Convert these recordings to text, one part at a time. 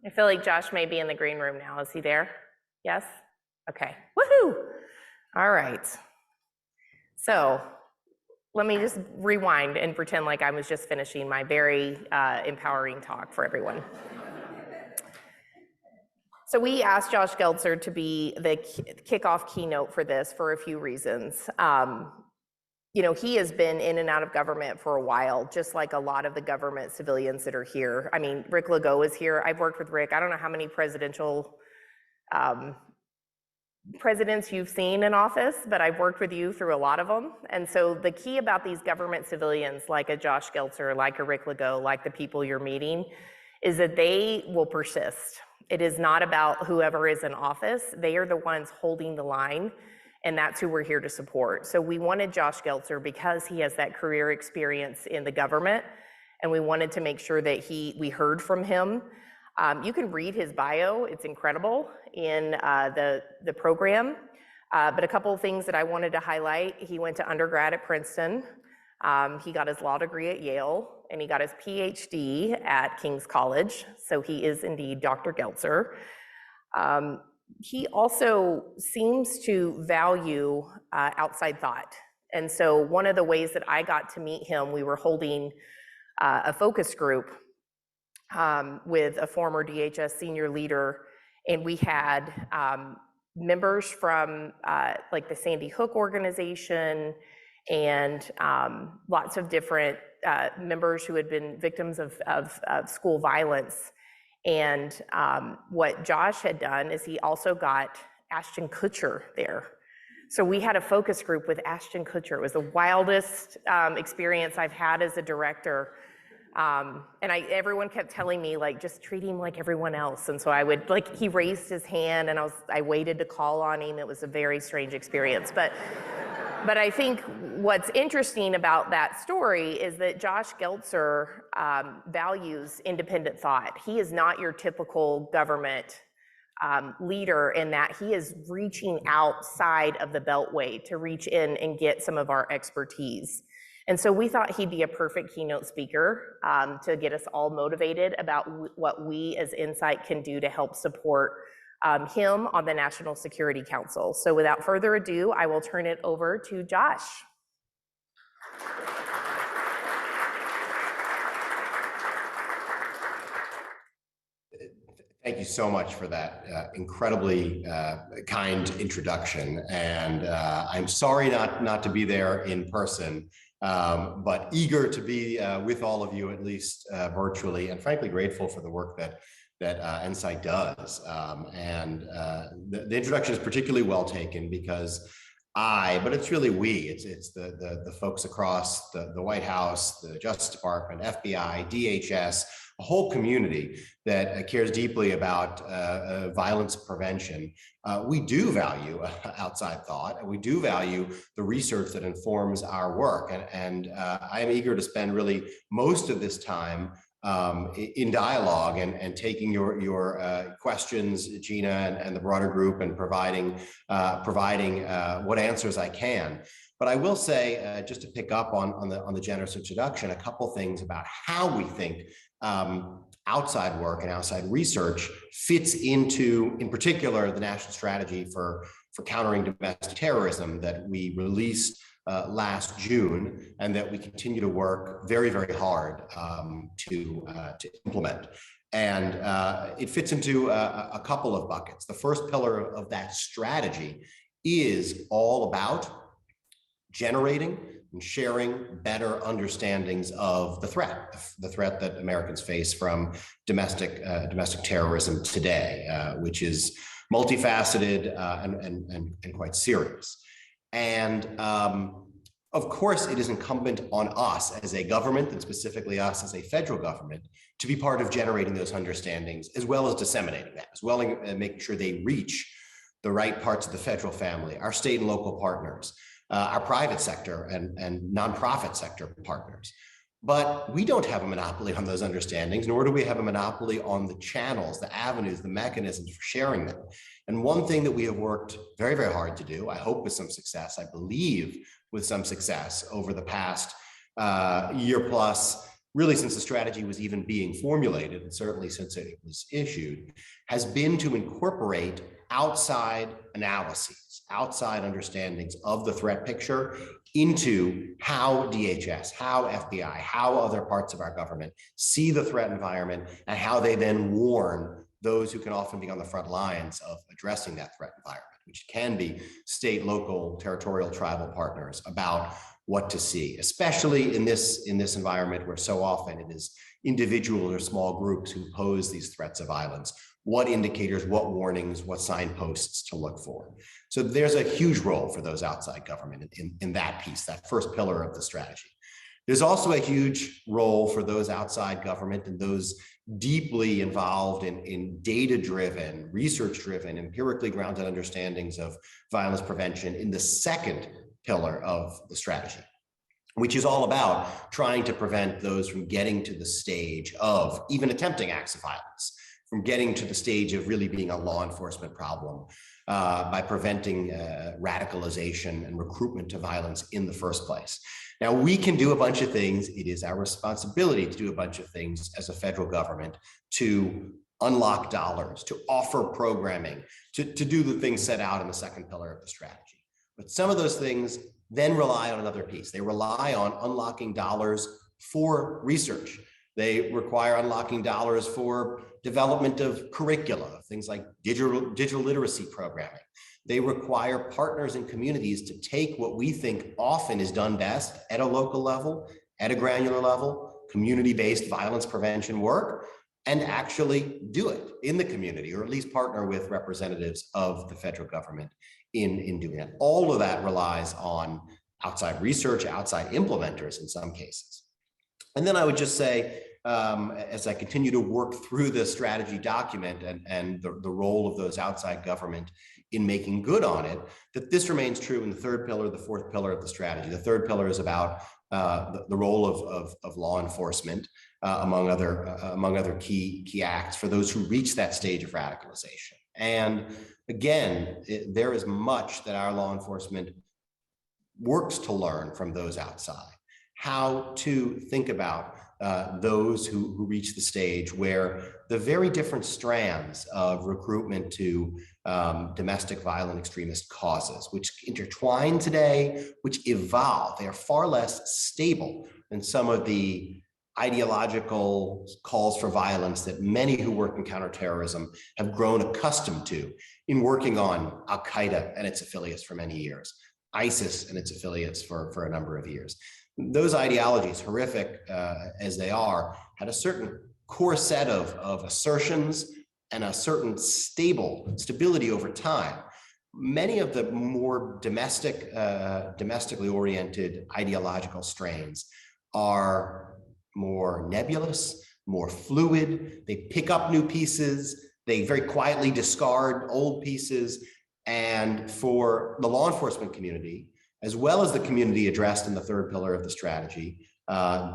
I feel like Josh may be in the green room now. Is he there? Yes? Okay. Woohoo! All right. So let me just rewind and pretend like I was just finishing my very empowering talk for everyone. So we asked Josh Geltzer to be the kickoff keynote for this for a few reasons. You know, he has been in and out of government for a while, just like a lot of the government civilians that are here. I mean, Rick Legault is here. I've worked with Rick. I don't know how many presidential presidents you've seen in office, but I've worked with you through a lot of them. And so the key about these government civilians, like a Josh Geltzer, like a Rick Legault, like the people you're meeting, is that they will persist. It is not about whoever is in office. They are the ones holding the line, and that's who we're here to support. So we wanted Josh Geltzer because he has that career experience in the government, and we wanted to make sure that we heard from him. You can read his bio, it's incredible in the program. But a couple of things that I wanted to highlight: he went to undergrad at Princeton, he got his law degree at Yale, and he got his PhD at King's College. So he is indeed Dr. Geltzer. He also seems to value outside thought. And so one of the ways that I got to meet him, we were holding a focus group with a former DHS senior leader, and we had members from like the Sandy Hook organization and lots of different members who had been victims of school violence. And what Josh had done is he also got Ashton Kutcher there. So we had a focus group with Ashton Kutcher. It was the wildest experience I've had as a director. And everyone kept telling me, like, just treat him like everyone else. And so I would, like, he raised his hand and I waited to call on him. It was a very strange experience. But I think what's interesting about that story is that Josh Geltzer values independent thought. He is not your typical government leader in that he is reaching outside of the Beltway to reach in and get some of our expertise. And so we thought he'd be a perfect keynote speaker to get us all motivated about what we as NCITE can do to help support him on the National Security Council. So without further ado, I will turn it over to Josh. Thank you so much for that incredibly kind introduction. And I'm sorry not to be there in person, but eager to be with all of you, at least virtually, and frankly grateful for the work that NCITE does. The introduction is particularly well taken because but it's really we, it's the folks across the White House, the Justice Department, FBI, DHS, a whole community that cares deeply about violence prevention. We do value outside thought, and we do value the research that informs our work. And I am eager to spend really most of this time in dialogue and taking your questions, Gina, and the broader group, and providing what answers I can. But I will say, just to pick up on the generous introduction, a couple things about how we think outside work and outside research fits into, in particular, the national strategy for countering domestic terrorism that we released last June, and that we continue to work very, very hard to implement. And it fits into a couple of buckets. The first pillar of that strategy is all about generating and sharing better understandings of the threat that Americans face from domestic terrorism today, which is multifaceted and quite serious. And of course, it is incumbent on us as a government, and specifically us as a federal government, to be part of generating those understandings, as well as disseminating them, as well as making sure they reach the right parts of the federal family, our state and local partners, our private sector and nonprofit sector partners. But we don't have a monopoly on those understandings, nor do we have a monopoly on the channels, the avenues, the mechanisms for sharing them. And one thing that we have worked very, very hard to do, I hope with some success, I believe with some success over the past year plus, really since the strategy was even being formulated, and certainly since it was issued, has been to incorporate outside analyses, outside understandings of the threat picture into how DHS, how FBI, how other parts of our government see the threat environment, and how they then warn those who can often be on the front lines of addressing that threat environment, which can be state, local, territorial, tribal partners, about what to see, especially in this environment where so often it is individuals or small groups who pose these threats of violence. What indicators, what warnings, what signposts to look for. So there's a huge role for those outside government in that piece, that first pillar of the strategy. There's also a huge role for those outside government and those deeply involved in data-driven, research-driven, empirically grounded understandings of violence prevention in the second pillar of the strategy, which is all about trying to prevent those from getting to the stage of even attempting acts of violence, from getting to the stage of really being a law enforcement problem by preventing radicalization and recruitment to violence in the first place. Now, we can do a bunch of things. It is our responsibility to do a bunch of things as a federal government to unlock dollars, to offer programming, to do the things set out in the second pillar of the strategy. But some of those things then rely on another piece. They rely on unlocking dollars for research. They require unlocking dollars for development of curricula, things like digital literacy programming. They require partners and communities to take what we think often is done best at a local level, at a granular level, community-based violence prevention work, and actually do it in the community, or at least partner with representatives of the federal government in doing that. All of that relies on outside research, outside implementers in some cases. And then I would just say, as I continue to work through the strategy document and the role of those outside government in making good on it, that this remains true in the third pillar, the fourth pillar of the strategy. The third pillar is about the role of law enforcement, among other key acts for those who reach that stage of radicalization. And again, there is much that our law enforcement works to learn from those outside, how to think about those who reach the stage where the very different strands of recruitment to domestic violent extremist causes, which intertwine today, which evolve, they are far less stable than some of the ideological calls for violence that many who work in counterterrorism have grown accustomed to in working on Al-Qaeda and its affiliates for many years, ISIS and its affiliates for a number of years. Those ideologies, horrific as they are, had a certain core set of assertions and a certain stability over time. Many of the more domestically oriented ideological strains are more nebulous, more fluid. They pick up new pieces. They very quietly discard old pieces. And for the law enforcement community, as well as the community addressed in the third pillar of the strategy,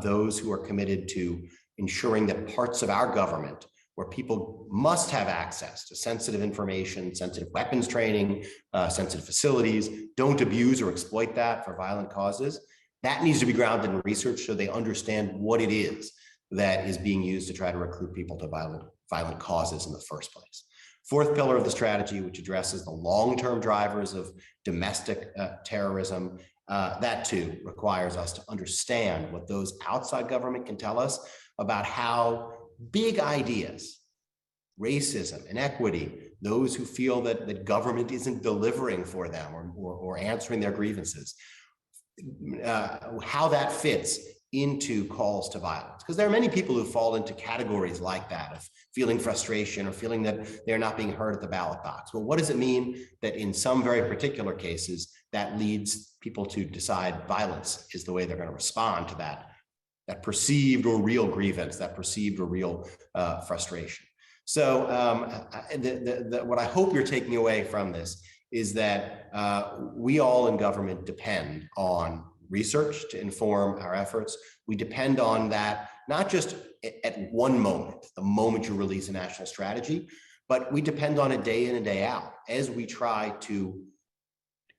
those who are committed to ensuring that parts of our government where people must have access to sensitive information, sensitive weapons training, sensitive facilities, don't abuse or exploit that for violent causes, that needs to be grounded in research so they understand what it is that is being used to try to recruit people to violent causes in the first place. Fourth pillar of the strategy, which addresses the long-term drivers of domestic terrorism, that too requires us to understand what those outside government can tell us about how big ideas, racism, inequity, those who feel that government isn't delivering for them or answering their grievances, how that fits into calls to violence. Because there are many people who fall into categories like that of feeling frustration or feeling that they're not being heard at the ballot box. Well, what does it mean that in some very particular cases that leads people to decide violence is the way they're going to respond to that perceived or real grievance, that perceived or real frustration? So what I hope you're taking away from this is that we all in government depend on research to inform our efforts. We depend on that, not just at one moment, the moment you release a national strategy, but we depend on it day in and day out as we try to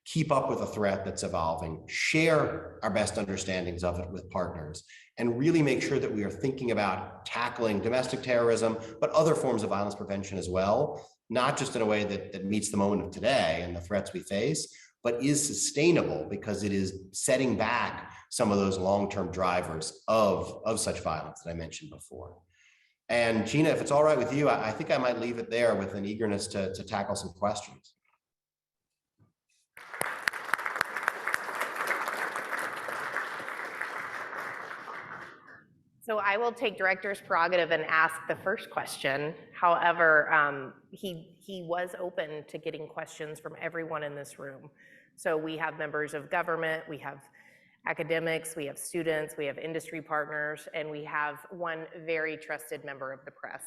keep up with a threat that's evolving, share our best understandings of it with partners, and really make sure that we are thinking about tackling domestic terrorism, but other forms of violence prevention as well, not just in a way that meets the moment of today and the threats we face, but is sustainable because it is setting back some of those long-term drivers of such violence that I mentioned before. And Gina, if it's all right with you, I think I might leave it there with an eagerness to tackle some questions. So I will take director's prerogative and ask the first question. However, he was open to getting questions from everyone in this room. So we have members of government, we have academics, we have students, we have industry partners, and we have one very trusted member of the press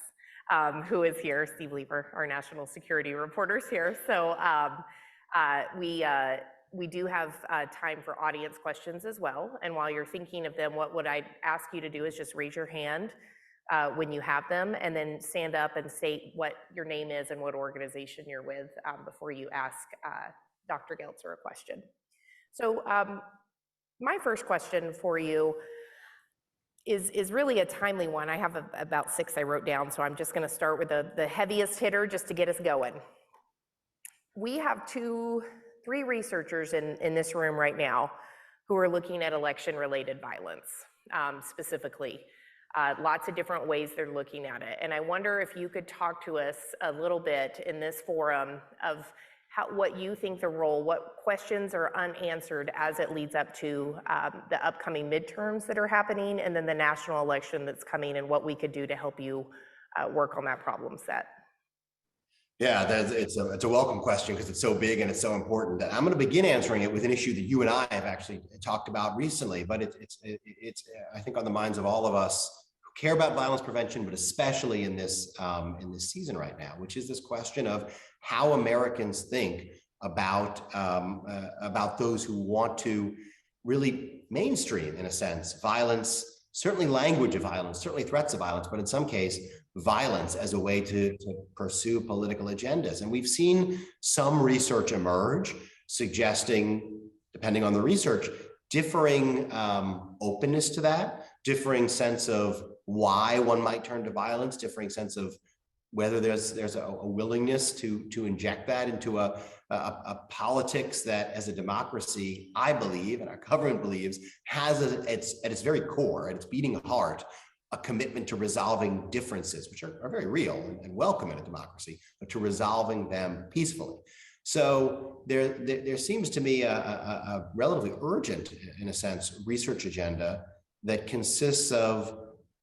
who is here, Steve Lever, our national security reporter's here. So we do have time for audience questions as well. And while you're thinking of them, what I'd ask you to do is just raise your hand when you have them, and then stand up and state what your name is and what organization you're with before you ask Dr. Geltzer a question. So my first question for you is really a timely one. I have about 6 I wrote down, so I'm just gonna start with the heaviest hitter just to get us going. We have 3 researchers in this room right now who are looking at election-related violence, specifically. Lots of different ways they're looking at it. And I wonder if you could talk to us a little bit in this forum of what you think the role, what questions are unanswered as it leads up to the upcoming midterms that are happening, and then the national election that's coming, and what we could do to help you work on that problem set. Yeah, it's a welcome question because it's so big and it's so important. I'm going to begin answering it with an issue that you and I have actually talked about recently, but it's I think on the minds of all of us who care about violence prevention, but especially in this season right now, which is this question of how Americans think about those who want to really mainstream, in a sense, violence, certainly language of violence, certainly threats of violence, but in some case, violence as a way to pursue political agendas. And we've seen some research emerge suggesting, depending on the research, differing openness to that, differing sense of why one might turn to violence, differing sense of whether there's a willingness to inject that into a politics that, as a democracy, I believe, and our government believes, has at its very core, at its beating heart, a commitment to resolving differences, which are very real and welcome in a democracy, but to resolving them peacefully. So there seems to me a relatively urgent, in a sense, research agenda that consists of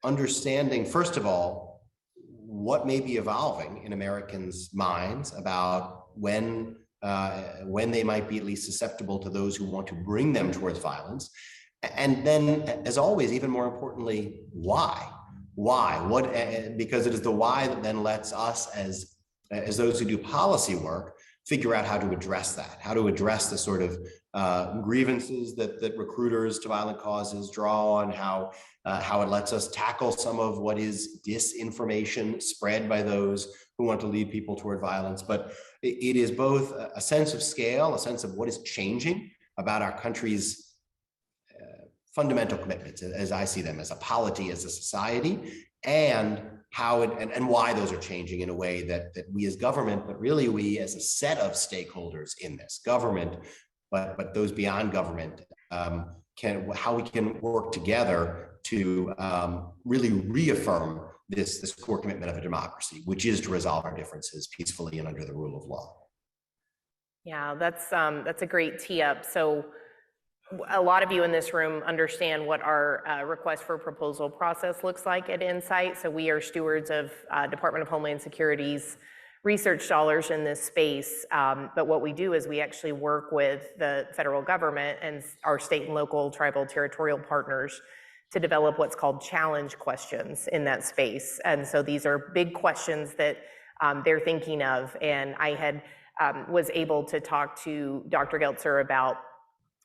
understanding, first of all, what may be evolving in Americans' minds about when they might be at least susceptible to those who want to bring them towards violence. And then, as always, even more importantly, why? Why? What? Because it is the why that then lets us, as those who do policy work, figure out how to address that, how to address the sort of grievances that recruiters to violent causes draw on, how it lets us tackle some of what is disinformation spread by those who want to lead people toward violence. But it is both a sense of scale, a sense of what is changing about our country's fundamental commitments, as I see them, as a polity, as a society, and how and why those are changing in a way that we as government, but really we as a set of stakeholders in this government, but those beyond government, how we can work together to really reaffirm this core commitment of a democracy, which is to resolve our differences peacefully and under the rule of law. Yeah, that's a great tee up. So a lot of you in this room understand what our request for proposal process looks like at NCITE. So we are stewards of Department of Homeland Security's research dollars in this space. But what we do is we actually work with the federal government and our state and local, tribal, territorial partners to develop what's called challenge questions in that space. And so these are big questions that they're thinking of. And I was able to talk to Dr. Geltzer about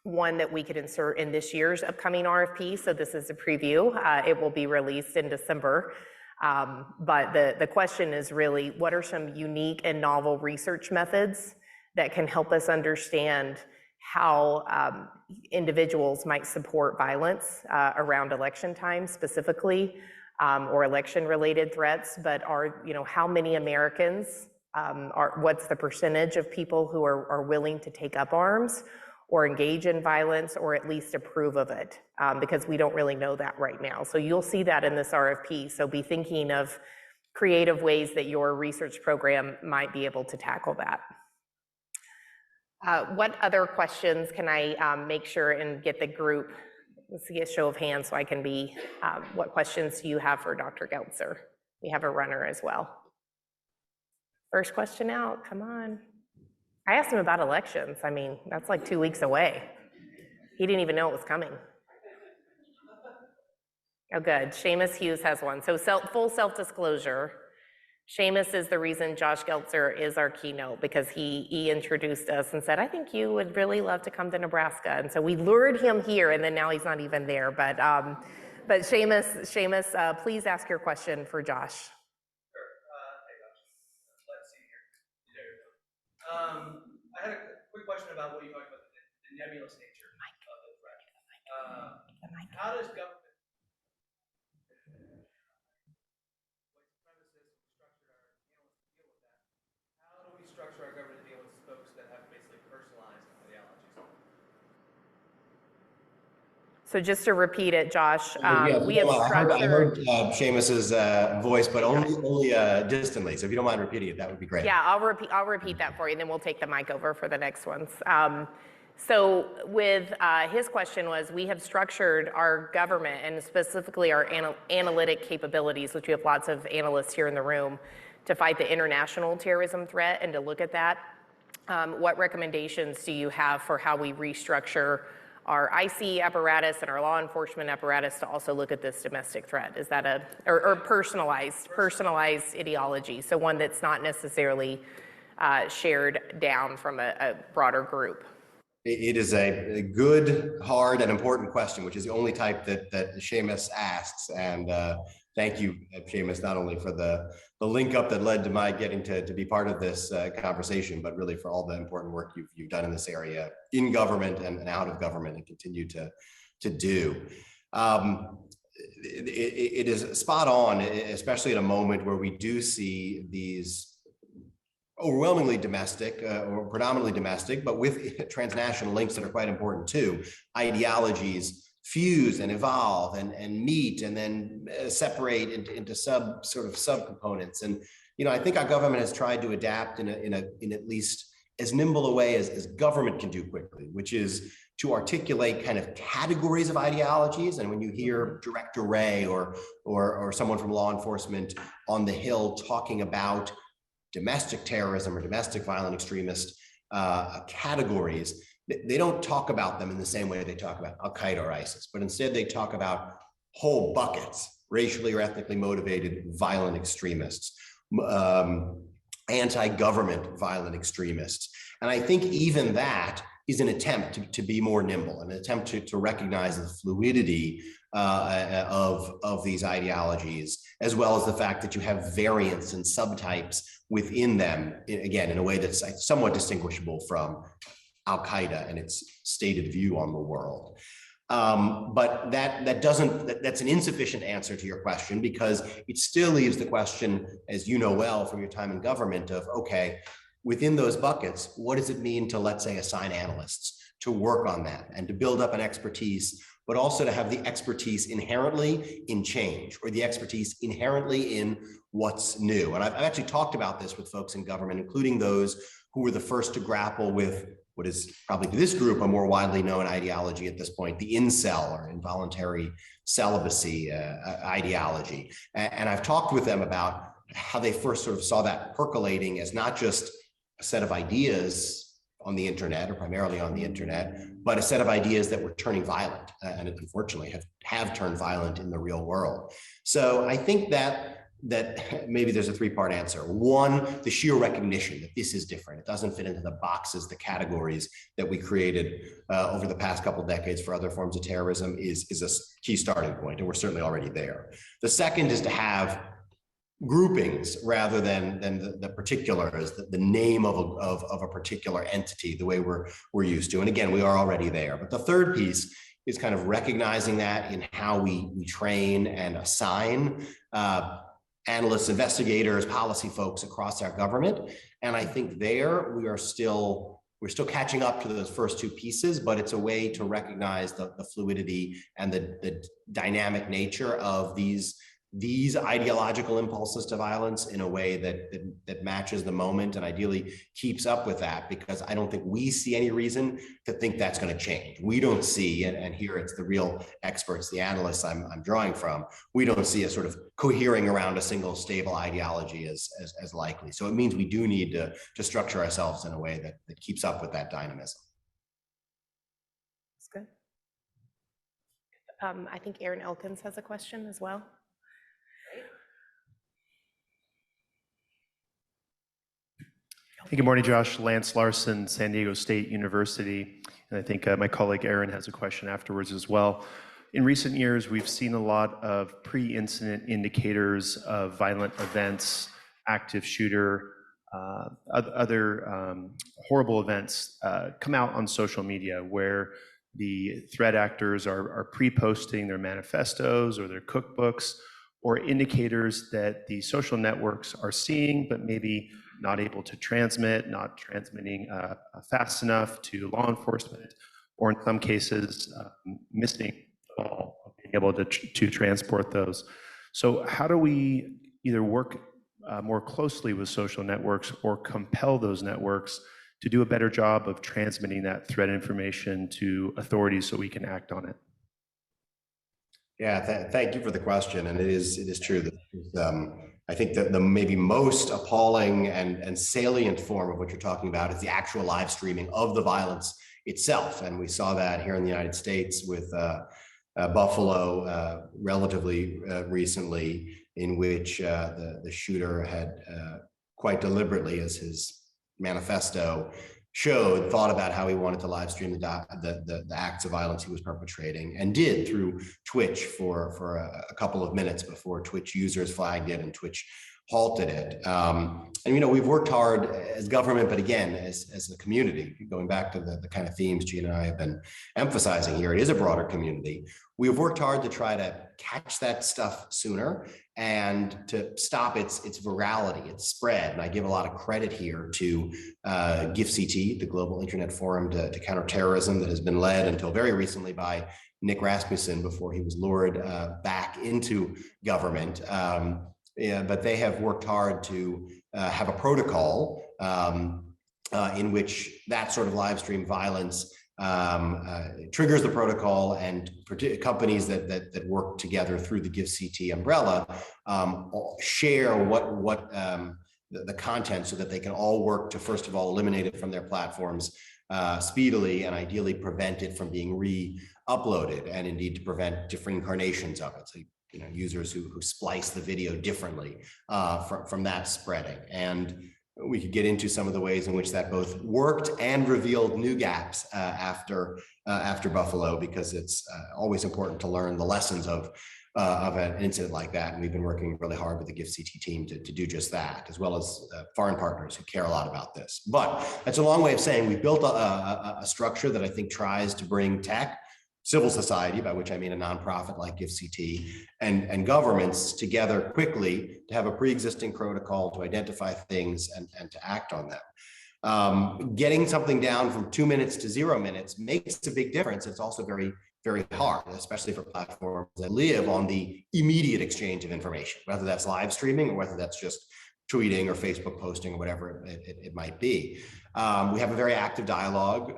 one that we could insert in this year's upcoming RFP. So this is a preview. It will be released in December. But the question is really, what are some unique and novel research methods that can help us understand how individuals might support violence around election time specifically, or election-related threats, but how many Americans what's the percentage of people who are willing to take up arms or engage in violence or at least approve of it, because we don't really know that right now. So you'll see that in this RFP. So be thinking of creative ways that your research program might be able to tackle that. What other questions can I make sure and get the group? Let's see a show of hands so I can be, what questions do you have for Dr. Geltzer? We have a runner as well. First question out, come on. I asked him about elections. I mean, that's like 2 weeks away. He didn't even know it was coming. Oh, good. Seamus Hughes has one. So full self-disclosure. Seamus is the reason Josh Geltzer is our keynote, because he introduced us and said, I think you would really love to come to Nebraska. And so we lured him here, and then now he's not even there. But Seamus, please ask your question for Josh. Sure. Hey, Josh. Let's see here. I had a quick question about what you talked about, the nebulous nature of the threat. How does government structure our government to deal with folks that have basically personalized ideologies? So just to repeat it, Josh, we have structured. I heard Seamus's voice, but only distantly. So if you don't mind repeating it, that would be great. Yeah, I'll repeat that for you, and then we'll take the mic over for the next ones. So with his question was, we have structured our government and specifically our analytic capabilities, which we have lots of analysts here in the room, to fight the international terrorism threat and to look at that. What recommendations do you have for how we restructure our IC apparatus and our law enforcement apparatus to also look at this domestic threat? Is that or personalized ideology, so one that's not necessarily shared down from a broader group? It is a good, hard, and important question, which is the only type that Seamus asks. And thank you, Seamus, not only for the link up that led to my getting to be part of this conversation, but really for all the important work you've done in this area, in government and out of government, and continue to do. It is spot on, especially at a moment where we do see these overwhelmingly domestic or predominantly domestic, but with transnational links that are quite important too, ideologies fuse and evolve and meet and then separate into subcomponents. And I think our government has tried to adapt in at least as nimble a way as government can do quickly, which is to articulate kind of categories of ideologies. And when you hear Director Wray or someone from law enforcement on the Hill talking about domestic terrorism or domestic violent extremist categories, they don't talk about them in the same way they talk about Al-Qaeda or ISIS, but instead they talk about whole buckets, racially or ethnically motivated violent extremists, anti-government violent extremists. And I think even that is an attempt to be more nimble, an attempt to recognize the fluidity of these ideologies, as well as the fact that you have variants and subtypes within them, again, in a way that's somewhat distinguishable from Al-Qaeda and its stated view on the world. But that's an insufficient answer to your question, because it still leaves the question, as you know well from your time in government, of, okay, within those buckets, what does it mean to, let's say, assign analysts to work on that and to build up an expertise, but also to have the expertise inherently in change, or the expertise inherently in what's new. And I've actually talked about this with folks in government, including those who were the first to grapple with what is probably to this group a more widely known ideology at this point, the incel, or involuntary celibacy ideology. And I've talked with them about how they first sort of saw that percolating as not just a set of ideas on the internet, or primarily on the internet, but a set of ideas that were turning violent, and unfortunately have turned violent in the real world. So I think that maybe there's a three-part answer. One, the sheer recognition that this is different. It doesn't fit into the boxes, the categories that we created over the past couple of decades for other forms of terrorism is a key starting point, and we're certainly already there. The second is to have groupings rather than the particulars, the name of a particular entity, the way we're used to. And again, we are already there. But the third piece is kind of recognizing that in how we train and assign analysts, investigators, policy folks across our government. And I think there we're still catching up to those first two pieces, but it's a way to recognize the fluidity and the dynamic nature of these ideological impulses to violence in a way that matches the moment and ideally keeps up with that, because I don't think we see any reason to think that's going to change. We don't see, and here it's the real experts, the analysts I'm drawing from, we don't see a sort of cohering around a single stable ideology as likely. So it means we do need to structure ourselves in a way that keeps up with that dynamism. That's good. I think Aaron Elkins has a question as well. Hey, good morning, Josh. Lance Larson, San Diego State University. And I think my colleague Aaron has a question afterwards as well. In recent years, we've seen a lot of pre-incident indicators of violent events, active shooter, other horrible events come out on social media where the threat actors are pre-posting their manifestos or their cookbooks or indicators that the social networks are seeing, but maybe not able to transmit, not transmitting fast enough to law enforcement, or in some cases, missing at all, being able to transport those. So how do we either work more closely with social networks or compel those networks to do a better job of transmitting that threat information to authorities so we can act on it? Yeah, thank you for the question. And it is true that I think that the maybe most appalling and salient form of what you're talking about is the actual live streaming of the violence itself. And we saw that here in the United States with Buffalo relatively recently, in which the shooter had quite deliberately, as his manifesto showed, thought about how he wanted to live stream the acts of violence he was perpetrating, and did through Twitch for a couple of minutes before Twitch users flagged it and Twitch halted it. And you know, we've worked hard as government, but again, as a community, going back to the kind of themes Gina and I have been emphasizing here, it is a broader community. We've worked hard to try to catch that stuff sooner and to stop its virality, its spread. And I give a lot of credit here to GIFCT, the Global Internet Forum to Counter Terrorism, that has been led until very recently by Nick Rasmussen before he was lured back into government. Yeah, but they have worked hard to have a protocol in which that sort of live stream violence triggers the protocol, and companies that work together through the GIFCT umbrella share what the content, so that they can all work to, first of all, eliminate it from their platforms speedily, and ideally prevent it from being re-uploaded, and indeed to prevent different incarnations of it. So, you know, users who splice the video differently from that spreading. And we could get into some of the ways in which that both worked and revealed new gaps after Buffalo, because it's always important to learn the lessons of an incident like that. And we've been working really hard with the GIFCT team to do just that, as well as foreign partners who care a lot about this. But that's a long way of saying we've built a structure that I think tries to bring tech, civil society, by which I mean a nonprofit like GIFCT, and governments together quickly to have a pre-existing protocol to identify things and to act on them. Getting something down from 2 minutes to 0 minutes makes a big difference. It's also very, very hard, especially for platforms that live on the immediate exchange of information, whether that's live streaming or whether that's just tweeting or Facebook posting or whatever it might be. We have a very active dialogue,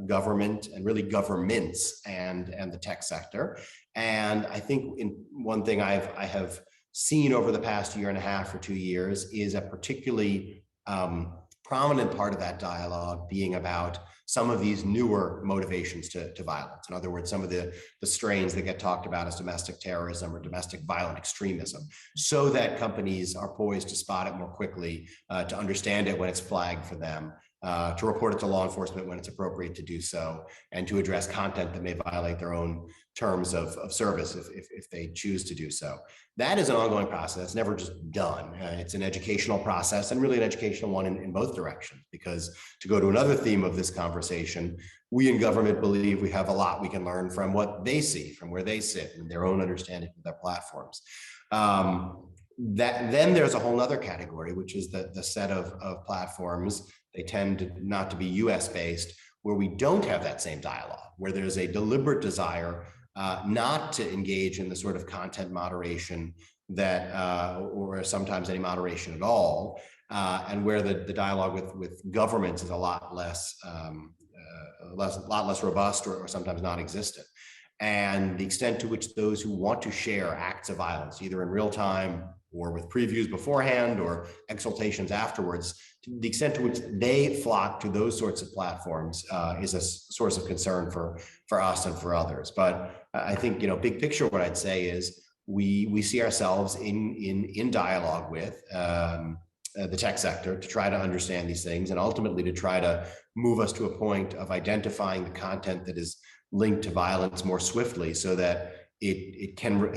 government and really governments and the tech sector. And I think one thing I have seen over the past year and a half or 2 years is a particularly prominent part of that dialogue being about some of these newer motivations to violence. In other words, some of the strains that get talked about as domestic terrorism or domestic violent extremism, so that companies are poised to spot it more quickly, to understand it when it's flagged for them, to report it to law enforcement when it's appropriate to do so, and to address content that may violate their own terms of service if they choose to do so. That is an ongoing process. It's never just done. It's an educational process, and really an educational one in both directions, because to go to another theme of this conversation, we in government believe we have a lot we can learn from what they see, from where they sit, and their own understanding of their platforms. Then there's a whole other category, which is the set of platforms. They tend not to be US based, where we don't have that same dialogue, where there's a deliberate desire not to engage in the sort of content moderation that, or sometimes any moderation at all, and where the dialogue with governments is a lot less robust, or sometimes non-existent. And the extent to which those who want to share acts of violence, either in real time or with previews beforehand or exultations afterwards, to the extent to which they flock to those sorts of platforms is a source of concern for us and for others. But I think, big picture, what I'd say is we see ourselves in dialogue with the tech sector to try to understand these things, and ultimately to try to move us to a point of identifying the content that is linked to violence more swiftly, so that it can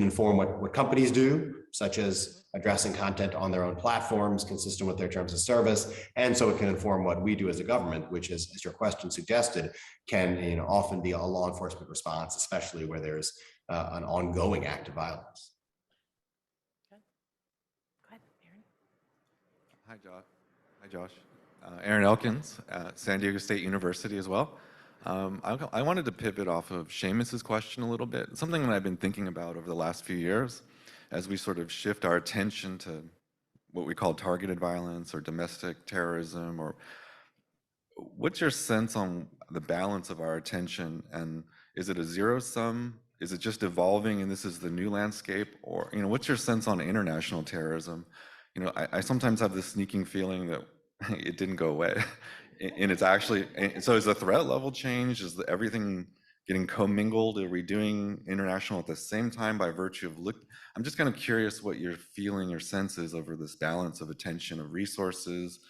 inform what companies do, such as addressing content on their own platforms consistent with their terms of service, and so it can inform what we do as a government, which is, as your question suggested, can often be a law enforcement response, especially where there's an ongoing act of violence. Go ahead, Aaron. Hi, Josh. Aaron Elkins, San Diego State University as well. I wanted to pivot off of Seamus's question a little bit. Something that I've been thinking about over the last few years, as we sort of shift our attention to what we call targeted violence or domestic terrorism, or what's your sense on the balance of our attention? And is it a zero sum? Is it just evolving and this is the new landscape? Or, what's your sense on international terrorism? I sometimes have this sneaking feeling that it didn't go away. And it's actually, so is the threat level change? Is everything getting commingled? Are we doing international at the same time by virtue of I'm just kind of curious what your feeling or sense is over this balance of attention of resources,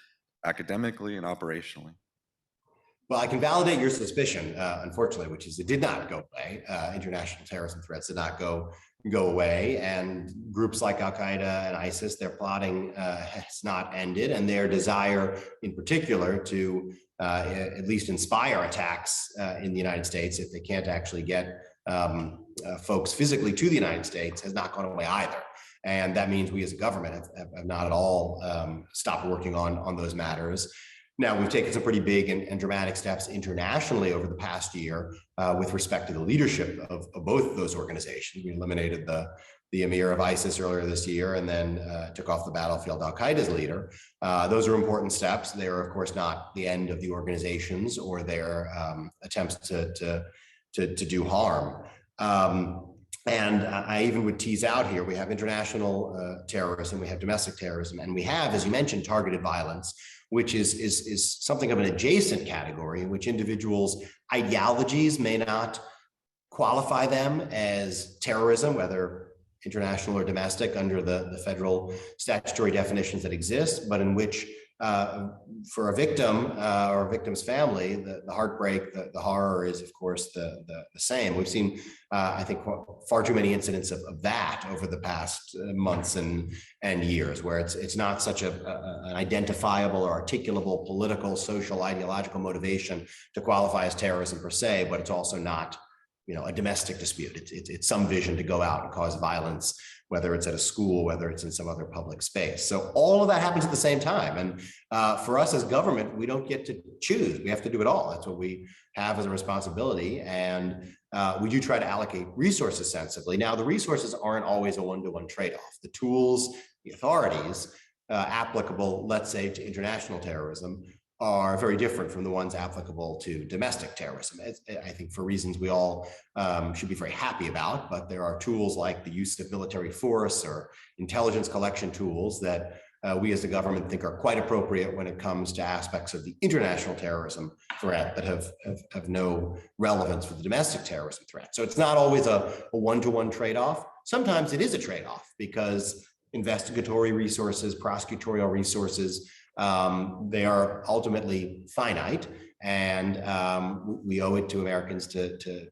academically and operationally. Well, I can validate your suspicion, unfortunately, which is it did not go away. International terrorism threats did not go away, and groups like Al Qaeda and ISIS, their plotting has not ended, and their desire, in particular, to at least inspire attacks in the United States, if they can't actually get folks physically to the United States, has not gone away either. And that means we as a government have not at all stopped working on those matters. Now, we've taken some pretty big and dramatic steps internationally over the past year with respect to the leadership of both of those organizations. We eliminated the emir of ISIS earlier this year, and then took off the battlefield Al Qaeda's leader. Those are important steps. They are, of course, not the end of the organizations or their attempts to do harm. And I even would tease out here, we have international terrorism, we have domestic terrorism, and we have, as you mentioned, targeted violence, which is something of an adjacent category in which individuals' ideologies may not qualify them as terrorism, whether international or domestic, under the federal statutory definitions that exist, but in which for a victim or a victim's family, the heartbreak, the horror is, of course, the same. We've seen, I think, far too many incidents of that over the past months and years, where it's not such an identifiable or articulable political, social, ideological motivation to qualify as terrorism per se, but it's also not, a domestic dispute. It's some vision to go out and cause violence, whether it's at a school, whether it's in some other public space. So all of that happens at the same time. And for us as government, we don't get to choose. We have to do it all. That's what we have as a responsibility. And we do try to allocate resources sensibly. Now, the resources aren't always a one-to-one trade-off. The tools, the authorities applicable, let's say, to international terrorism are very different from the ones applicable to domestic terrorism. I think for reasons we all should be very happy about, but there are tools like the use of military force or intelligence collection tools that we as the government think are quite appropriate when it comes to aspects of the international terrorism threat that have no relevance for the domestic terrorism threat. So it's not always a one-to-one trade-off. Sometimes it is a trade-off because investigatory resources, prosecutorial resources They are ultimately finite, and we owe it to Americans to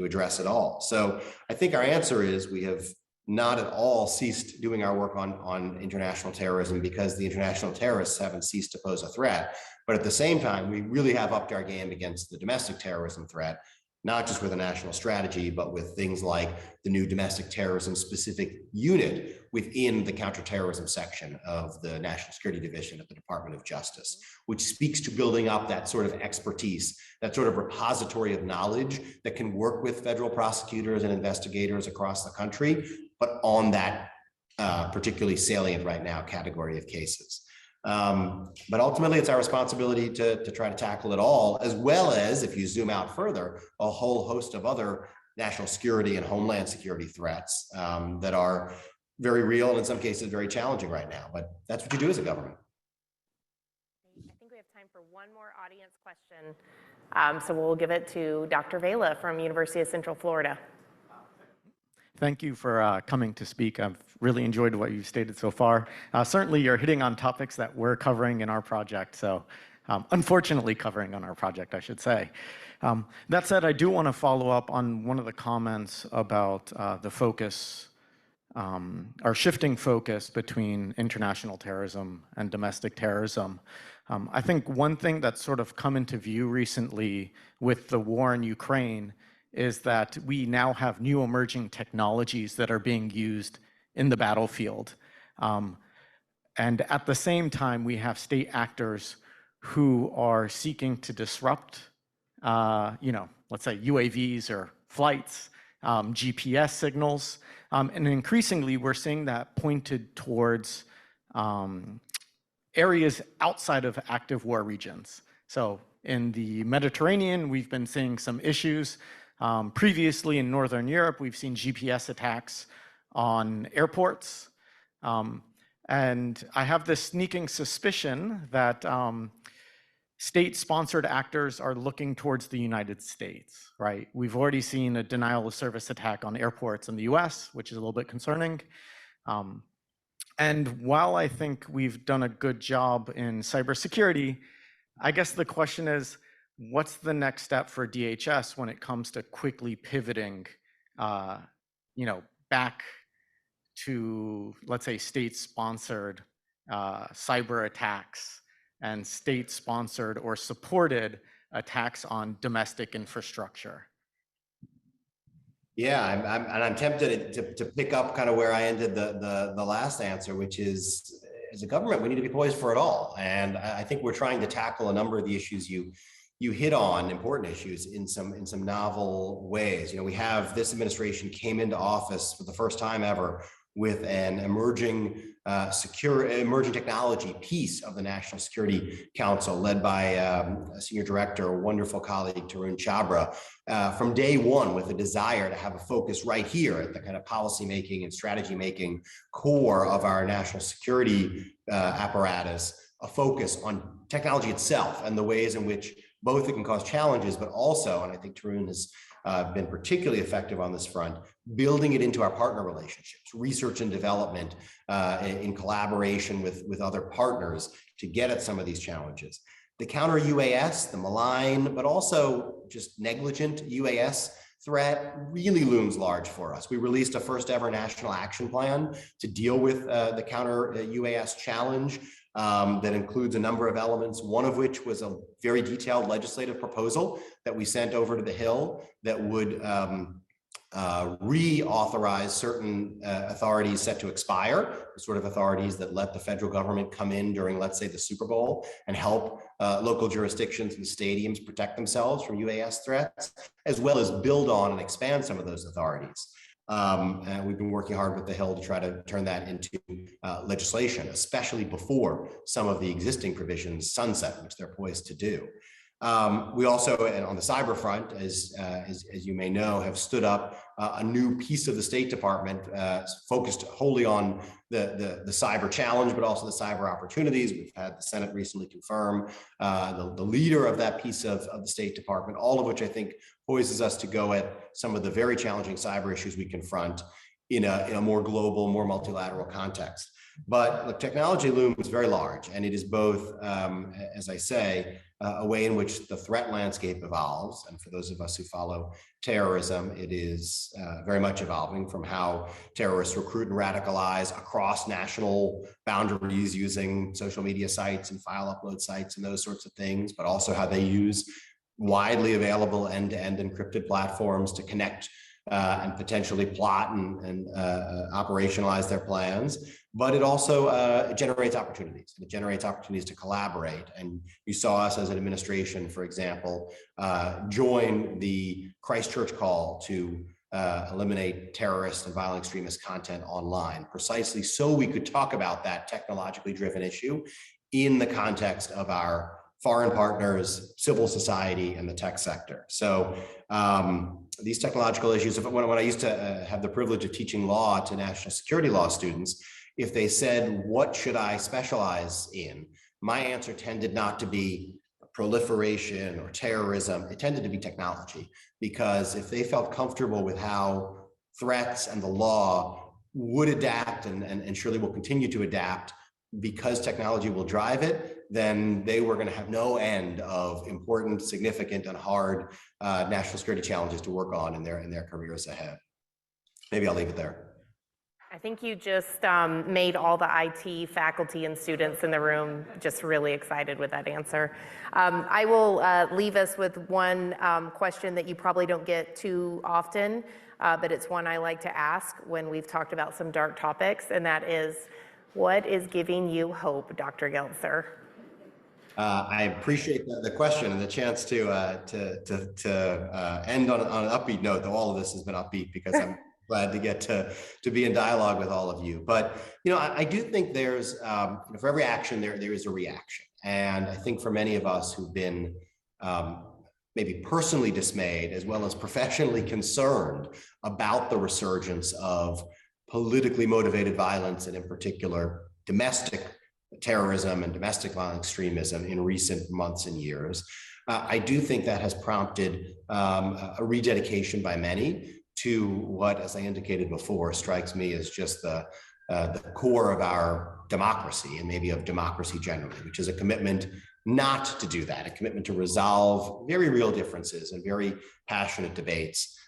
address it all. So I think our answer is we have not at all ceased doing our work on international terrorism because the international terrorists haven't ceased to pose a threat. But at the same time, we really have upped our game against the domestic terrorism threat, not just with a national strategy, but with things like the new domestic terrorism specific unit within the counterterrorism section of the National Security Division at the Department of Justice, which speaks to building up that sort of expertise, that sort of repository of knowledge that can work with federal prosecutors and investigators across the country, but on that particularly salient right now category of cases. But ultimately, it's our responsibility to try to tackle it all, as well as, if you zoom out further, a whole host of other national security and homeland security threats that are very real and in some cases very challenging right now. But that's what you do as a government. I think we have time for one more audience question. So we'll give it to Dr. Vela from University of Central Florida. Thank you for coming to speak. I've really enjoyed what you've stated so far. Certainly, you're hitting on topics that we're covering in our project, so unfortunately covering on our project, I should say. That said, I do want to follow up on one of the comments about the focus, our shifting focus between international terrorism and domestic terrorism. I think one thing that's sort of come into view recently with the war in Ukraine is that we now have new emerging technologies that are being used in the battlefield. And at the same time, we have state actors who are seeking to disrupt, let's say UAVs or flights, GPS signals. And increasingly, we're seeing that pointed towards areas outside of active war regions. So in the Mediterranean, we've been seeing some issues. Previously in Northern Europe, we've seen GPS attacks on airports. And I have this sneaking suspicion that state-sponsored actors are looking towards the United States, right? We've already seen a denial of service attack on airports in the US, which is a little bit concerning. And while I think we've done a good job in cybersecurity, I guess the question is, what's the next step for DHS when it comes to quickly pivoting, back to, let's say, state-sponsored cyber attacks and state-sponsored or supported attacks on domestic infrastructure? Yeah, I'm tempted to pick up kind of where I ended the last answer, which is, as a government, we need to be poised for it all. And I think we're trying to tackle a number of the issues you hit on, important issues in some novel ways. We have, this administration came into office for the first time ever with an emerging technology piece of the National Security Council, led by a senior director, a wonderful colleague, Tarun Chabra, from day one, with a desire to have a focus right here at the kind of policy making and strategy making core of our national security apparatus, a focus on technology itself and the ways in which both it can cause challenges, but also, and I think Tarun has been particularly effective on this front, building it into our partner relationships, research and development in collaboration with other partners to get at some of these challenges. The counter UAS, the malign, but also just negligent UAS threat really looms large for us. We released a first ever national action plan to deal with the counter UAS challenge. That includes a number of elements, one of which was a very detailed legislative proposal that we sent over to the Hill that would reauthorize certain authorities set to expire, the sort of authorities that let the federal government come in during, let's say, the Super Bowl and help local jurisdictions and stadiums protect themselves from UAS threats, as well as build on and expand some of those authorities. And we've been working hard with the Hill to try to turn that into legislation, especially before some of the existing provisions sunset, which they're poised to do. We also, and on the cyber front, as you may know, have stood up a new piece of the State Department focused wholly on the cyber challenge, but also the cyber opportunities. We've had the Senate recently confirm the leader of that piece of the State Department, all of which I think poises us to go at some of the very challenging cyber issues we confront in a more global, more multilateral context. But look, technology looms very large, and it is both, as I say, a way in which the threat landscape evolves. And for those of us who follow terrorism, it is very much evolving from how terrorists recruit and radicalize across national boundaries using social media sites and file upload sites and those sorts of things, but also how they use widely available end-to-end encrypted platforms to connect and potentially plot and operationalize their plans. But it also generates opportunities. It generates opportunities to collaborate. And you saw us as an administration, for example, join the Christchurch call to eliminate terrorist and violent extremist content online, precisely so we could talk about that technologically driven issue in the context of our foreign partners, civil society, and the tech sector. So these technological issues, when I used to have the privilege of teaching law to national security law students, if they said, what should I specialize in? My answer tended not to be proliferation or terrorism. It tended to be technology, because if they felt comfortable with how threats and the law would adapt and surely will continue to adapt because technology will drive it, then they were going to have no end of important, significant, and hard national security challenges to work on in their careers ahead. Maybe I'll leave it there. I think you just made all the IT faculty and students in the room just really excited with that answer. I will leave us with one question that you probably don't get too often, but it's one I like to ask when we've talked about some dark topics, and that is, what is giving you hope, Dr. Geltzer? I appreciate the question and the chance to end on an upbeat note, though all of this has been upbeat because I'm glad to get to be in dialogue with all of you. But I do think there's for every action there is a reaction, and I think for many of us who've been maybe personally dismayed as well as professionally concerned about the resurgence of politically motivated violence, and in particular domestic terrorism and domestic violent extremism in recent months and years, I do think that has prompted a rededication by many to what, as I indicated before, strikes me as just the core of our democracy, and maybe of democracy generally, which is a commitment not to do that, a commitment to resolve very real differences and very passionate debates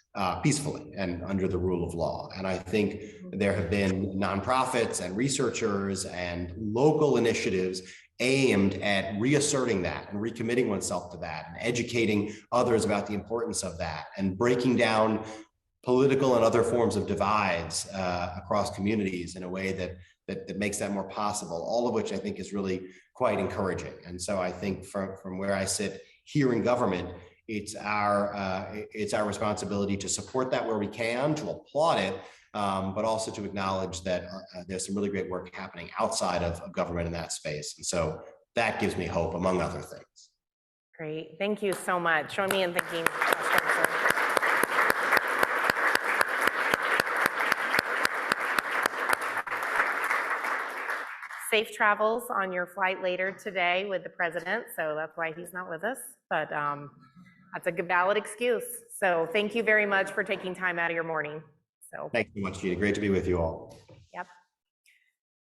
peacefully and under the rule of law. And I think there have been nonprofits and researchers and local initiatives aimed at reasserting that and recommitting oneself to that and educating others about the importance of that and breaking down political and other forms of divides across communities in a way that makes that more possible, all of which I think is really quite encouraging. And so I think from where I sit here in government, it's our responsibility to support that where we can, to applaud it, but also to acknowledge that there's some really great work happening outside of government in that space. And so that gives me hope, among other things. Great, thank you so much. Join me in thanking. Safe travels on your flight later today with the president, so that's why he's not with us, but that's a good valid excuse. So thank you very much for taking time out of your morning. So thank you so much, Gina. Great to be with you all. Yep.